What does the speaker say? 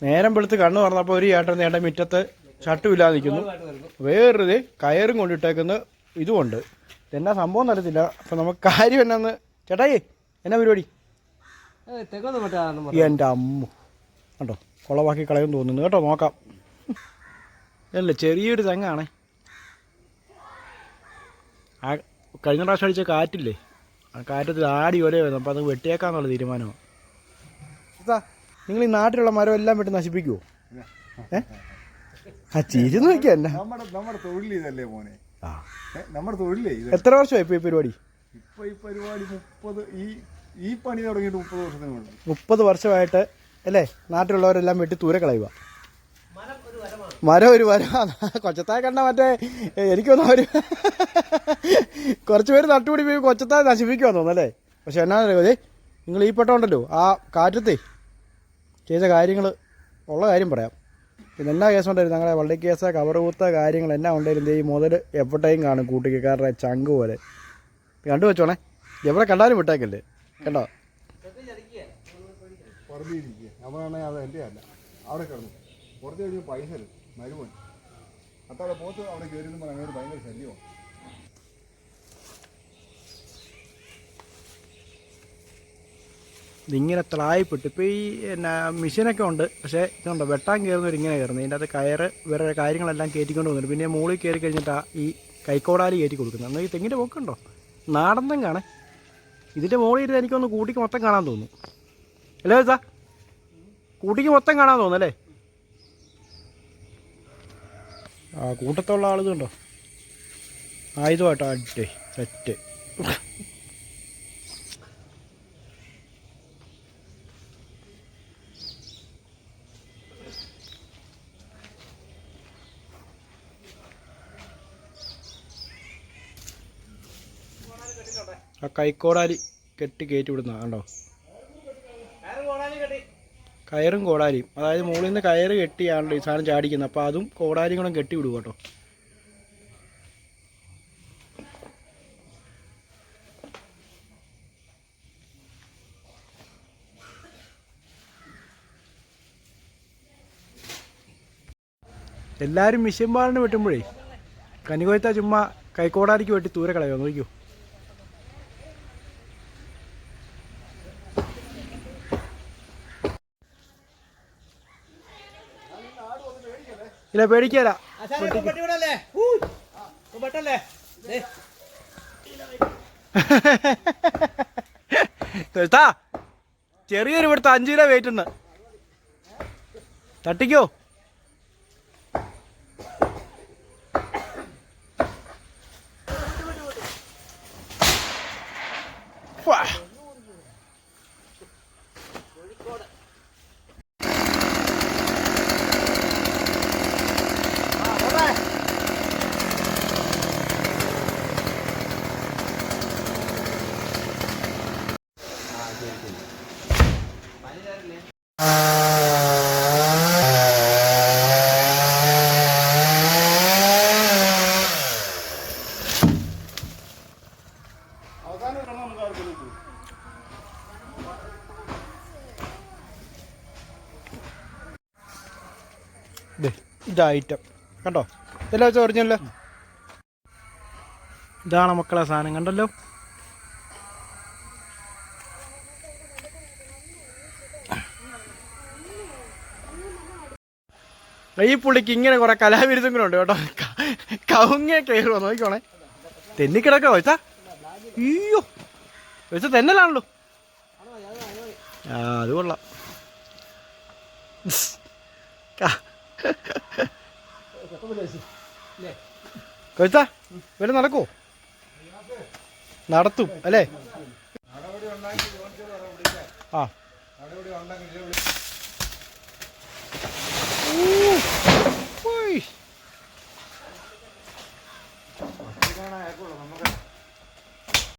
നേരം വെളുത്ത് കണ്ണു തുറന്നപ്പോൾ ഒരു ചേട്ടൻ നേട്ട മുറ്റത്ത് ഷർട്ടും ഇല്ലാതെ നിൽക്കുന്നു. വേറൊരു കയറും കൊണ്ടിട്ടേക്കുന്ന ഇതുമുണ്ട്. എന്നാ സംഭവം നടത്തില്ല. അപ്പം നമുക്ക് കാര്യം എന്നാന്ന് ചേട്ടായി എന്നാ പരിപാടി? എൻ്റെ അമ്മ കേട്ടോ കുളവാക്കി കളയും തോന്നുന്നു കേട്ടോ. നോക്കാം. അല്ല ചെറിയൊരു തെങ്ങാണേ. ആ കഴിഞ്ഞ പ്രാവശ്യം അടിച്ച കാറ്റില്ലേ, ആ കാറ്റത്തിൽ ആടി ഒരേ വന്നു. അപ്പോൾ അത് വെട്ടിയേക്കാന്നുള്ള തീരുമാനമാണ്. നിങ്ങൾ ഈ നാട്ടിലുള്ള മരം എല്ലാം വെട്ടി നശിപ്പിക്കുമോ? ആ ചിരി നോക്കിയാ നമ്മുടെ തൊഴിൽ ഇതല്ലേ മോനെ. നമ്മുടെ തൊഴിലേ ഇത്. എത്ര വർഷമായി ഇപ്പോൾ ഈ പരിപാടി? ഇപ്പോൾ ഈ പരിപാടി 30 ഈ പണി തുടങ്ങിയിട്ട് 30 വർഷത്തിനുണ്ട്. 30 വർഷമായിട്ട് അല്ലേ നാട്ടിലുള്ളവരെല്ലാം വെട്ടി ദൂരെ കളയുക. മരം ഒരു വരം. കൊച്ചത്തായ കണ്ട മറ്റേ എനിക്കൊന്നും അവർ കുറച്ച് പേര് നട്ടുപിടി കൊച്ചത്തായ നശിപ്പിക്കുമെന്ന് തോന്നുന്നല്ലേ. പക്ഷെ എന്നാ നിങ്ങൾ ഈ പെട്ടോണ്ടല്ലോ ആ കാറ്റത്തേ ചെയ്ത കാര്യങ്ങൾ ഉള്ള കാര്യം പറയാം. പിന്നെ എന്നാ കേസുണ്ടായിരുന്നു ഞങ്ങളെ വള്ളി കേസ്, കവർ കൂത്ത കാര്യങ്ങൾ എന്നാ ഉണ്ടായിരുന്നു. ഈ മുതൽ എവിടെയും കാണും കൂട്ടിക്കാരുടെ ചങ്ക് പോലെ. കണ്ടു വെച്ചോണേ, എവിടെ കണ്ടാലും വിട്ടേക്കല്ലേ. കണ്ടോ അവനാണെങ്കിൽ അത് എൻ്റെ അല്ല. അവിടെ കിടന്നു കുറച്ച് കഴിഞ്ഞ് പൈസ മരുവൻ അത്തവിടെ പോത്ത് അവിടെ കയറിയെന്ന് പറഞ്ഞാൽ ഭയങ്കര ശല്യമാണ്. ഇതിങ്ങനെ ത്രായിപ്പെട്ട് ഇപ്പോൾ ഈ എന്നാ മെഷീനൊക്കെ ഉണ്ട്. പക്ഷേ ഇതുണ്ടോ വെട്ടാൻ കയറുന്നവർ ഇങ്ങനെ കയറുന്നത്. ഇതിൻ്റെ അകത്ത് കയറ് വേറെ കാര്യങ്ങളെല്ലാം കയറ്റിക്കൊണ്ട് വന്നിട്ട് പിന്നെ മുകളിൽ കയറി കഴിഞ്ഞിട്ടാണ് ഈ കൈക്കോടാലി കയറ്റി കൊടുക്കുന്നത്. എന്നാൽ ഈ തെങ്ങിൻ്റെ പൊക്കുണ്ടോ നാടൻ തെങ്ങാണ്. ഇതിൻ്റെ മുകളിൽ ഇരുന്ന് എനിക്കൊന്ന് കൂട്ടിക്ക് മൊത്തം കാണാൻ തോന്നുന്നു അല്ലേ സാ? കൂട്ടിക്ക് മൊത്തം കാണാൻ തോന്നുന്നല്ലേ? ആ കൂട്ടത്തുള്ള ആളുകളുണ്ടോ ആയുധമായിട്ടോ അഡ്ഡേ സെറ്റ്. ആ കൈക്കോടാലി കയറ്റി വിടുന്ന കണ്ടോ, കയറും കോടാലിയും. അതായത് മുകളിൽ നിന്ന് കയറ് കെട്ടിയാണല്ലോ ഈ സാധനം ചാടിക്കുന്നത്. അപ്പോൾ അതും കോടാലിയും കൂടെ കെട്ടി വിടുക കേട്ടോ. എല്ലാവരും മിഷ്യൻ പാലിന് വെട്ടുമ്പോഴേ കനികൊയ്ത്ത ചുമ്മാ കൈക്കോടാലിക്ക് വെട്ടി ദൂരെ കളയോ നോക്കിയോ. ഇല്ല പേടിക്കല. ചെറിയൊരു ഇവിടുത്തെ 5 കിലോ വെയിറ്റ് ഉണ്ട്. തട്ടിക്കോ. ഇതാ ഐറ്റം കണ്ടോ, ഇതെല്ലാം വെച്ചാൽ ഒറിജിനല്ലോ. ഇതാണ് മക്കളെ സാധനം കണ്ടല്ലോ. ഈ പുള്ളിക്ക് ഇങ്ങനെ കുറെ കലാവിരുദ്ധങ്ങളുണ്ട് കേട്ടോ. കവുങ്ങ കയറുമോ നോക്കിക്കോണേ. തെന്നിക്കിടക്കോ വെച്ചാ അയ്യോ വെച്ച തെന്നലാണല്ലോ. ആ അത് കൊള്ളാം. കൊയ്ത്താ വരെ നടക്കുമോ? നടത്തും അല്ലേ? ആ